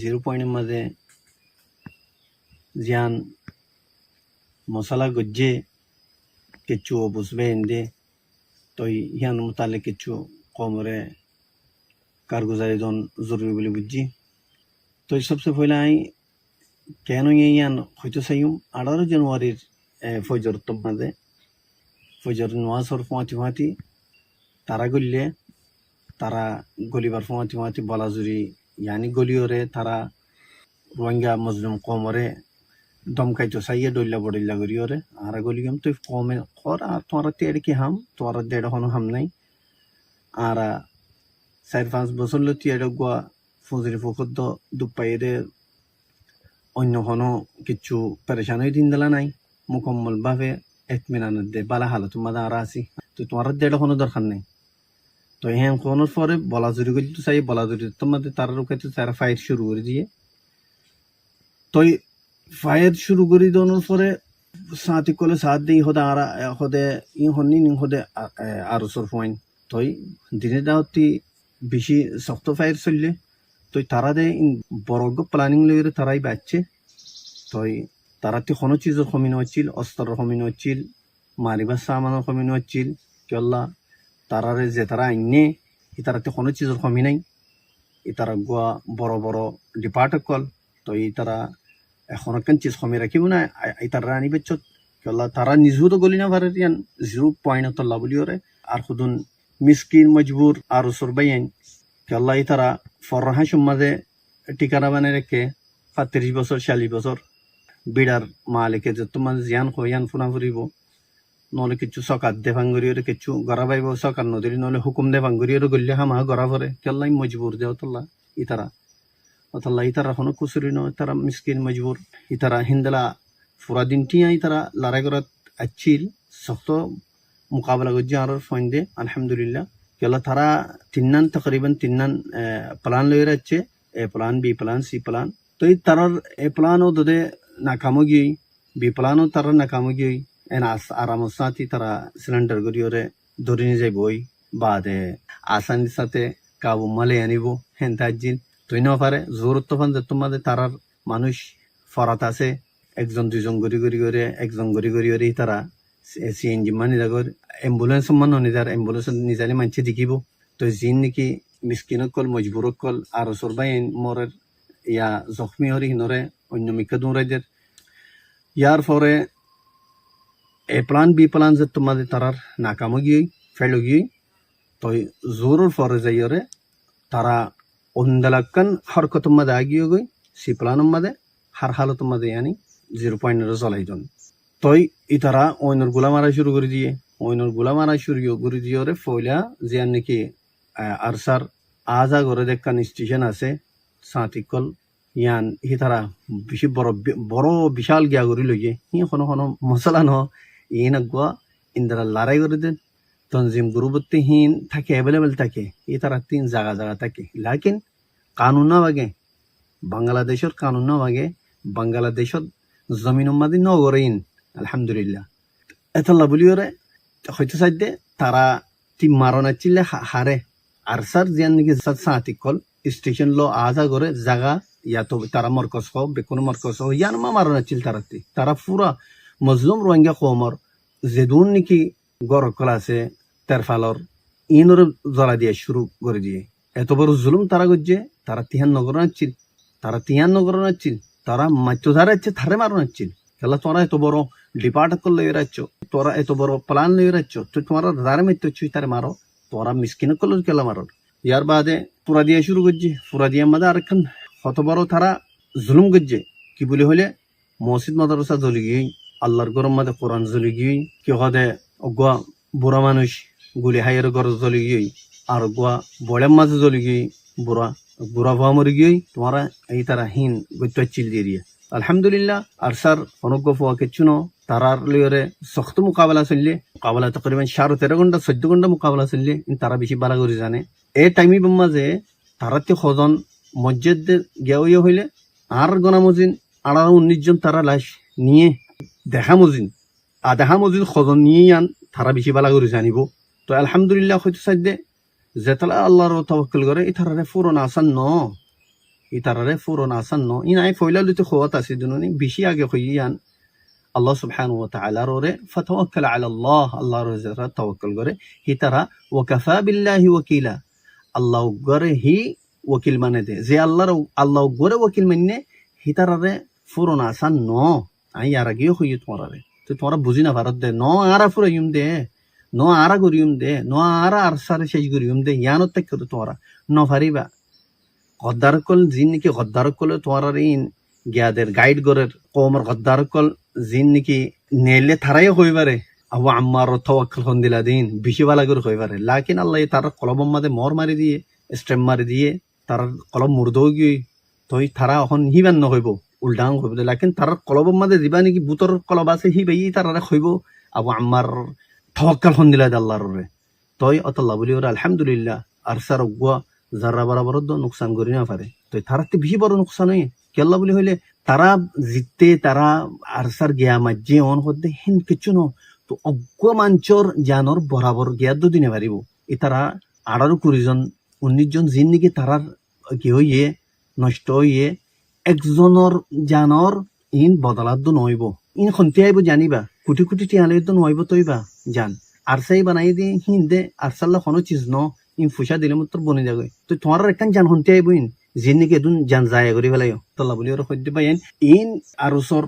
Zero পয়েন্টের মাঝে জিয়ান মশলা গজ্জে কিছু বুঝবে এনে তো ইয়ান মোতালে কিছু কমরে কারগুজারি জন জরুরি বলে বুঝছি। তো সবচেয়ে পহলে আমি কেন ইয়ান হয়তো চাইম 18 জানুয়ারির ফজর তো মাঝে ফজর নোয়াজর ফুঁয়াতি তারা গলিলে তারা গলিবার ফুঁয়াতি বলাজুরি ইয়ানি গলিওরে তারা রোহিঙ্গা মজলুম কমরে দমকাইতো চাইয়ে ডল্লা বডল্লা করিওরে আর গলিগম তুই কমে কর আর তোমার তেড় কি হাম তোমার দেড় হনো হাম নাই আর 4-5 বছর লতি এর গোয়া ফজরি ফকদ্দ দুপাইরে অন্য কোনো কিছু পেরেশান হয়ে দিন দিলা নাই মুকম্মল ভাবে এতমিনান দে বালা হালত মাদা আর আসি তো তোমার দেড় কোনো দরকার নেই। তো হ্যাঁ কোনোর পরে বলাজুরি করলি তো চাই বলাজুরি তোমাদের তারা রুকাইতে তারা ফাইট শুরু করে দিয়ে তো ফায়ার শুরু করে দেওয়ার পরে সাথে কলে সাথ দিয়ে হদে আর হদে ই হন্নি নি হদে আরো সর পয়েন্ট তো দিনে দাওয়াতি বেশি শক্ত ফায়ার চললে তো তারা দে বড় প্ল্যানিং লইরে তারাই বাচ্চে তো তারাতে কোনো চিজের কমি হচ্ছিল অস্ত্রের কমি হচ্ছিল মারিবার সামানের কমি হচ্ছিল কেল্লা তারারে যে তারা আইনে ই তারাতে কোনো চিজের কমি নাই ই তারা গোয়া বড় বড় ডিপার্ট কল তো ই তারা এখন কেন চিজ কমি রাখিব না ই তারা আনিবে চত কেল্লা তারা নিজেও তো গলি না পারে ইয়ান 0 তল্লা বলি ওরে আর খুদুন মিসকিন মজবুর আর সরবাই আইন কেল্লা ই তারা ফরহা সুম্মাদে টিকারা বানাই রেখে 30 বছর 40 বছর বিড়ার মালিকে যে তোমার জিয়ান খয়ান ফুনা ফুরিব নহলে কিছু সকাত দে ভাঙ্গুরিওরে কিছু গড়া পাইব সকার নদীর নহলে হুকুম দে ভাঙ্গুরিওরে গল্লে হামা গড়া পরে কেল্লাই মজবুর দেও তল্লা ইতারা অতল্লা ইতারা কোনো কুসুরি নয় তারা মিসকিন মজবুর ইতারা হিন্দলা ফুরা দিনটিয়া ইতারা লড়াই করাত আচ্ছিল শক্ত মোকাবেলা করছে আর ফইন্দে আলহামদুলিল্লাহ কেলা তারা তকরিবান তিন্নান প্লান লয়ে যাচ্ছে A plan B plan C plan তো এই তারার এ প্লানও দোদে নাকামো গিয়ে বি প্লানও তারা নাকামো গিয়ে এন আরামর সাথে তারা সিলিন্ডার গড়িওরে ধরে নিয়ে যাইবই বাদে আসানির সাথে কাবু মালে আনিব হেন তাজিল তুই না পারে জোর তখন যে তোমাদের তারার মানুষ ফরাত আছে একজন দুজন গড়ি গড়ি করে একজন গড়ি গড়ি করে তারা সিএনজি মানে যাগর এম্বুলেন্স মানুহ নিজার এম্বুলেন্স নিজালে মানছে দেখিব তো যিন নেকি মিসকিনক কল মজবুরক কল আর সরবাই মরের ইয়া জখমি হরি হিনরে অন্য মিকা দুরাইদের ইয়ার পরে এ প্লান বি প্লান যে তোমাদের তারার নাকামো গিয়ে ফেলো গিয়ে তো জোরের পরে যাইরে তারা অন্দালাক্কান হরকত মাদে আগিয়ে গই সি প্লানের মাদে হার হালত মাদে আনি 0 চলাই জন তই ই তারা অইনর গুলা মারা শুরু করে দিয়ে অইনর গুলা মারা শুরু করে দিয়ে ওরে ফয়লা যে নাকি আরসার আজা করে দেখান স্টেশন আছে সাঁতিকল ইয়ান হি তারা বেশি বড় বিশাল গিয়া করে লইয়ে ই কোনো কোনো মশলা ন ই নাগুয়া ইন্দারা লড়াই করে দেন তনজিম গ্রুপতে হিন থাকে অ্যাভেলেবেল থাকে ই তারা 3 জায়গা থাকে লাকিন কানুন না বাগে বাংলাদেশের কানুন না বাগে বাংলাদেশের জমিন মাদি নগরেইন আলহামদুলিল্লাহ এতলা বলি ওরে হয়তো সাইডে তারা তি মারনা চিল্লে হারে আর স্যার জিয়ান নাকি সাঁতিকল স্টেশন লো আজা করে জায়গা ইয়া তো তারা মরকজ হোক বেকুন মরকজ হোক ইয়ান মা মারনা চিল তারা পুরা মজলুম রোহিঙ্গা কমর যেদুন নাকি গরকল আছে তেরফালর ইনর জ্বলা দিয়ে শুরু করে দিয়ে এত বড় জুলুম তারা করছে তারা তিহান নগর নাচ্ছিল তারা মাত্র ধারাচ্ছে থারে মারো নাচ্ছিল কেলা তোরা এত বড় ডিপার্ট করলে রাখছ তোরা এত বড় প্লান লয়ে রাখছ তো তোমার ধারে মৃত্যু ছুঁই তারে মারো তোরা মিসকিন করলো কেলা মারো ইয়ার বাদে পুরা দিয়ে শুরু করছে পুরা দিয়ে মাদে আরেকখান কত বড় তারা জুলুম করছে কি বলে হলে মসজিদ মাদ্রাসা জ্বলি গিয়ে আল্লাহর গরম মাদে কোরআন জ্বলি গিয়ে কি হদে অগুয়া বুড়া মানুষ গুলি হাইয়ের ঘর জ্বলি গিয়ে আর গোয়া বড়ের মাঝে জ্বলি গিয়ে বুড়া ভুয়া মরে গিয়ে তোমারা এই তারা হিন গত্য চিল দিয়ে দিয়ে আলহামদুলিল্লাহ আর স্যার অনজ্ঞ ফুয়া কিচ্ছু ন তারার লইরে শক্ত মোকাবেলা তকরিবান 13 ঘন্টা 14 ঘন্টা মোকাবেলা চললে তারা বেশি বালা করে জানে এই টাইমি মাঝে তারাতে সজন মসজিদ গিয়া হইলে আর গনামজিন 18-19 জন তারা লাশ নিয়ে দেখা মজিন সজন নিয়ে আন তারা বেশি বালা করে জানিব তো আলহামদুলিল্লাহ হয়তো সাইডে যেতলা আল্লাহর তাওয়াক্কুল করে এই তারারে পুরোনো আসান ন ইতারারে ফুরন আসান ন ইন আই ফয়লা লুতে খোয়াত আছে দুনুনি বেশি আগে হইয়ান আল্লাহ সুবহানাহু ওয়া তাআলার ওরে ফাতাওয়াক্কাল আলা আল্লাহ আল্লাহর ওরে তাওয়াক্কুল করে হিতারা ওয়া কাফা বিল্লাহি ওয়াকিলা আল্লাহ গরে হি ওয়াকিল মানে দে যে আল্লাহ গরে ওয়াকিল মানে হিতারারে ফুরন আসান ন আই আর আগে হইয়ে তোমারে তো তোমরা বুঝি না ভারত দে ন আরা ফুরাইম দে ন আরা গরিয়ম দে ন আরা আর সারে শেষ গরিয়ম দে ইয়ানত তাক করে তোমরা ন ফারিবা গদ্দার কল জিন নাকি গদ্দার কলে তোমার ইন গিয়াদের গাইড গরের কমর গদ্দার কল জিন নাকি নেলে থারাই হইবারে আবু আম্মার তাওয়াক্কুল হন দিলা দিন বেশি বালা করে হইবারে লাকিন আল্লাহ তার কলবম মাদে মর মারি দিয়ে স্টেম মারি দিয়ে তার কলম মুর্দ গিয়ে তই তারা এখন হিবান নহইব উল্টাং হইব লাকিন তার কলবম মাদে দিবা নাকি বুতর কলব আছে হিবাই তারা হইব আবু আম্মার তাওয়াক্কুল হন দিলা আল্লাহর রে তই অতল্লাহ বলি ওরা আলহামদুলিল্লাহ আর সার গুয়া যারা বরাবর নোকসান করি না পারে তো তারাতে বেশি বড় নোকসান হয় কেল্লা বলি হইলে তারা জিততে তারা আরসার গিয়া মাঝে অন করতে হিন কিছু ন তো অজ্ঞ মাঞ্চর জানর বরাবর গিয়া দুদিনে পারিব এ তারা 18-20 19 জিন নাকি তারার কি হইয়ে নষ্ট হইয়ে একজনের জানর ইন বদলাত নইব ইন খন্তি আইব জানিবা কোটি কোটি টিয়ালে তো নইব তৈবা জান আরসাই বানাই দিয়ে হিন দে আরসাল্লা কোনো চিজ ন ইন ফুসা দিলে মতো বনে যাবে তো তোমার একখান জান হন্তে আইব ইন জিন নাকি এদুন জান যায় করি ফেলাইও তল্লা বলি ওরা সদ্য পাই ইন আরসর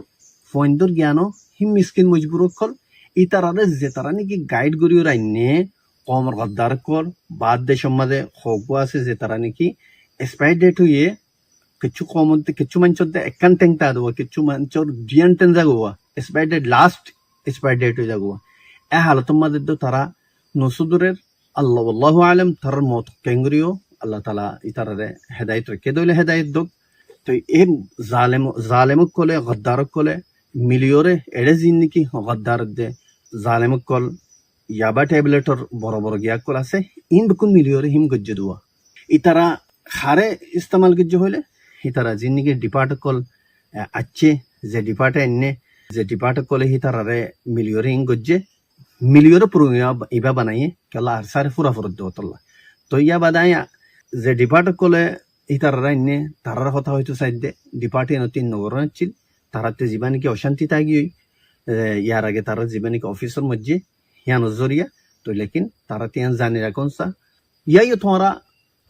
ফয়েন্দর জ্ঞান হিম মিসকিন মজবুর কল ই তারারে যে তারা নাকি গাইড করি ওরা আইনে কমর গদ্দার কল বাদ দে সমাজে খোক আছে যে তারা নাকি এক্সপায়ার ডেট হইয়ে কিছু কম কিছু মানুষের একখান টেংটা দেবো কিছু মানুষের ডিয়ান টেন যাগোয়া expire date last expire date হয়ে যাগোয়া এ হালতর মাঝে তো তারা নসুদুরের আল্লাহ আল্লাহু আলম তার মত কেঙ্গুরিও আল্লাহ তালা ইতারে হেদায়ত রেখে দইলে হেদায়ত দোক তো এই জালেমক কলে গদ্দারক কলে মিলিয়রে এড়ে জিন নাকি গদ্দার দে জালেমক কল ইয়াবা ট্যাবলেটর বড় বড় গিয়া কল আছে ইন বেকুন মিলিয়রে হিম গজ্জ দুয়া ইতারা খারে ইস্তেমাল গজ্জ হইলে ইতারা জিন নাকি ডিপার্ট কল আচ্ছে যে ডিপার্টে এনে যে ডিপার্ট কলে হিতারে মিলিয়রে ইন গজ্জে মিলিয়রে পুরো ইবা বানাইয়ে কেলা আর সারে ফুরা ফুরত দেওয়া তল্লা তো ইয়া বাদাইয়া যে ডিপার্ট কলে ইতারা এনে তারার কথা হয়তো সাইডে ডিপার্টে নতুন নগর ছিল তারাতে জীবা নাকি অশান্তি তাগি ইয়ার আগে তারা জীবা নাকি অফিসের মধ্যে ইয়া নজরিয়া তো লেকিন তারা তিয়ান জানি রাখুন সা ইয়াইও তোমারা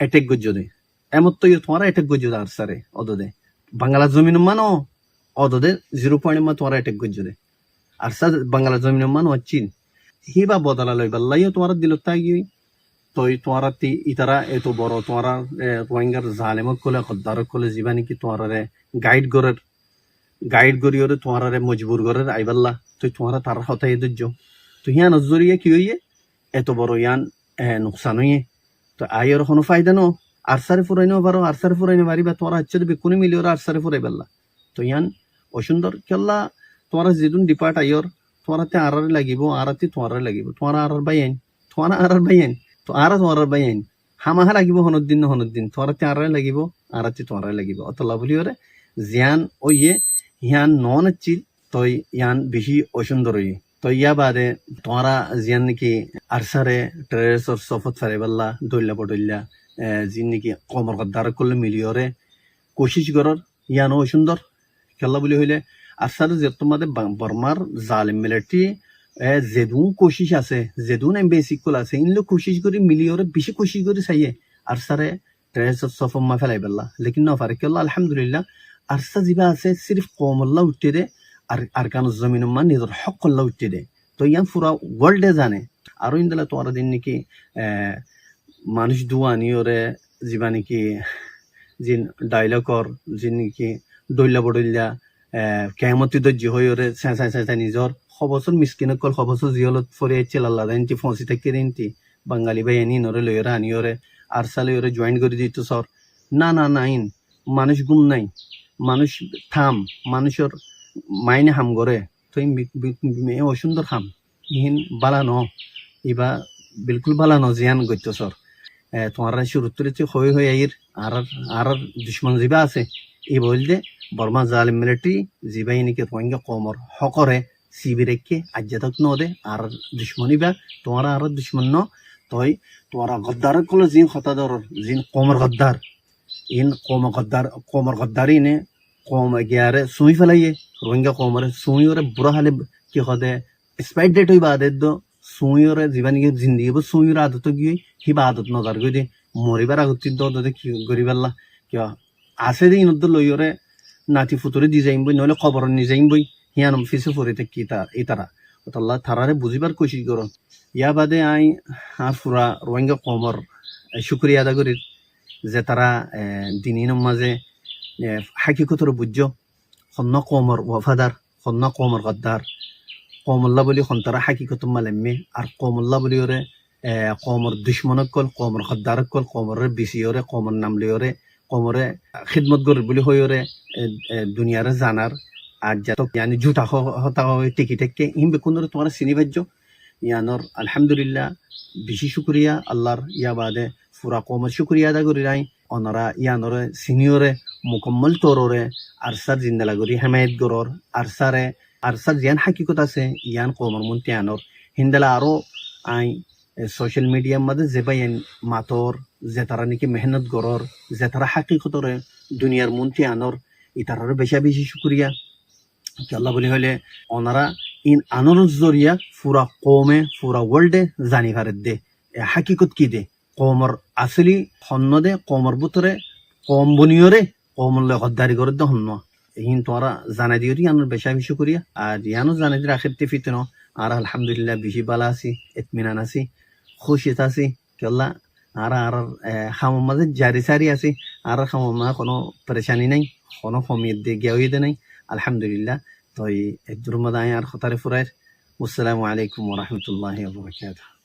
অ্যাটেক গজ্জ দে এমত তো তোমারা অ্যাটেক গজ্জ দে আর সারে অদদে বাংলা জমিন মানো অদদে 0 পয়েন্ট মা তোমারা অ্যাটেক গজ্জ দে আর সা বাংলা জমিন মানো চিন হিবা বদলা লই বাল্লাইও তোমারা দিল তাগি তো তোমারা ইতারা এত বড় তোমারা রোহিঙ্গার জালেমক কলে গদ্দারক কলে জীবা নাকি তোমারে গাইড করিওরে তোমারে মজবুর করের আইবাল্লা তো তোমারা তার হতাই ধৈর্য তো হিয়ান নজরিয়া কি হইয়ে এত বড় ইয়ান নোকসান হইয়ে তো আইয়ের কোনো ফায়দা নো আর সারে ফুরাইনেও পারো আর সারে ফুরাইনে পারিবা তোমারা হচ্ছে বেকুনি মিলি ওরা আর সারে ফুরাই পারলা তো ইয়ান অসুন্দর কেল্লা তোমারা যেদিন ডিপার্ট আইয়র তোমারাতে আরারে লাগিব আরাতে তোমারে লাগিব তোমারা আরার বাইন তোমারা আরার বাইন তো আরা তোমার বাইন হামাহা লাগিব হনদিন তোমারাতে আরারে লাগিব আরাতে তোমারে লাগিব অতলা বলি ওরে জিয়ান ওইয়ে হিয়ান নন চিল তই ইয়ান বেশি অসুন্দর হই তো ইয়া বাদে তোমারা জিয়ান নাকি আরসারে ট্রেসর সফত সারে বাল্লা দইল্লা পটইল্লা জিন নাকি কমর গদ্দার করলে মিলিয়রে কোশিশ করর ইয়ান অসুন্দর খেলা বলি হইলে আরসারে যে তোমাদের বর্মার জালিম মিলিটারি যেদুন কোশিশ আছে যেদুন এমবেসি কল আছে ইনলো কোশিশ করি মিলিয়রে বেশি কোশিশ করি চাইয়ে আরসারে ট্রেসর সফম মা ফেলাই বাল্লা লেকিন ন পারে কেলা আলহামদুলিল্লাহ আরসা জিবা আছে সিরিফ কমল্লা উঠতে দে আর কানো জমিন মা নিজের হক কল্লা উঠতে দে তো ইয়ান পুরা ওয়ার্ল্ডে জানে আরো ইন্দালা তোমার দিন নাকি মানুষ দুয়ানি ওরে জিবা নাকি জিন ডাইলকর জিন নাকি দইল্লা বডইল্লা কেমতি দর্জি হয়ে ওরে চেঁচা নিজর খবসর মিসকিন কল খবসর জিয়লত ফরে চেলাল্লা দেনটি ফসি থাকি দেনটি বাঙালি ভাই এনি নরে লইরা আনি ওরে আরসালে ওরে জয়েন করে দিত সর না ইন মানুষ গুম নাই মানুষ থাম মানুষের মাইনে হাম করে তো অসুন্দর হাম ইহিন বালা ন ইবা বিলকুল বালা ন জিয়ান গত্য সর তোমার শুরুত্তরে হয়ে আইর আর দুশ্মন জিবা আছে এই বলতে বর্মা জালিম মিলিটারি জিবাই নাকি রোহিঙ্গা কমর হকরে সিবি রেখে আজ্জাতক ন দে আর দুশ্মনী বা তোমার আর দুশ্মন ন তই তোমার গদ্দার কল জিন খতাদর জিন কমর গদ্দার ইন কমর গদ্দারি নে কম গিয়ারে সুই ফেলাইয়ে রোহিঙ্গা কমরে সুই ওরে বুড়া হালে কি হদে স্পাইট ডেট হইবা আদত দো সুই ওরে জীবন গিয়ে জিন্দগি বো সুই ওর আদত গিয়ে হিবা আদত নজর গই দে মরিবার আগত দো কি গরিবাল্লা কিয়া আছে দে ইনত লই ওরে নাতি ফুতুরে দি যাইম বই নইলে খবর নি যাইম বই হিয়ানম ফিসে ফরিতে কি তা ইতারা আল্লাহ থারারে বুঝিবার কোশিশ করো ইয়া বাদে আই আর ফুরা রোহিঙ্গা কমর শুক্রিয়া আদা করি যে তারা দিনের মাঝে হাকিকতর বুঝছ হন্য কমর ওয়াফাদার হন্য কমর গদ্দার কমল্লা বলি হন্তারা হাকিকত মালেমে আর কমল্লা বলি ওরে কমর দুশ্মনক কল কমর গদ্দারক কল কমরের বিসি ওরে কমর নামলি ওরে কমরে খিদমত গর বলি হই ওরে দুনিয়ারে জানার আর যত ইয়ানি জুটা হতা হয় টিকি টেককে ইম বেকুন তোমার চিনি ভাজ্য ইয়ানোর আলহামদুলিল্লাহ বেশি শুক্রিয়া আল্লাহর ইয়া বাদে ফুরা কমর শুক্রিয়া আদা করি নাই অনরা ইয়ানরে সিনিয়রে মুকম্মল তররে আরসার জিন্দালাগরি হেমায়ত গরর আরসার জিয়ান হাকিকত আছে ইয়ান কমর মন্তি আনর হিন্দালা আরো আই সোশ্যাল মিডিয়ার মধ্যে যে বাইন মাতর যে তারা নাকি মেহনত গরর যে তারা হাকিকতরে দুনিয়ার মন্তি আনর ইতারারও বেশি শুক্রিয়া আল্লাহ বলি হলে ওনারা ইন আনর জরিয়া পুরা কমে পুরা ওয়ার্ল্ডে জানি ভারত দে হাকিকত কি দে কমর আসলি হন্য দে কমর বুতরে কম বনিয়রে কমলে গদ্দারি করে দে হন্য ইন তোরা জানাই দিও আনর বেশি করিয়া আর ইয়ানো জানাই দিয়ে আখির টিফিতে ন আর আলহামদুলিল্লাহ বেশি বালা আছি ইতমিনান আছি খুশিত আছি কেল্লা আর খামর মাঝে জারি সারি আছি আর খামর মা কোনো পরেশানি নাই কোনো কমিয়ে দে গেউই দে নাই আলহামদুলিল্লাহ তো এই দুর্মদায় আর খতারে ফুরায় আসসালামু আলাইকুম ওয়া রাহমাতুল্লাহি ওয়া বারাকাতুহু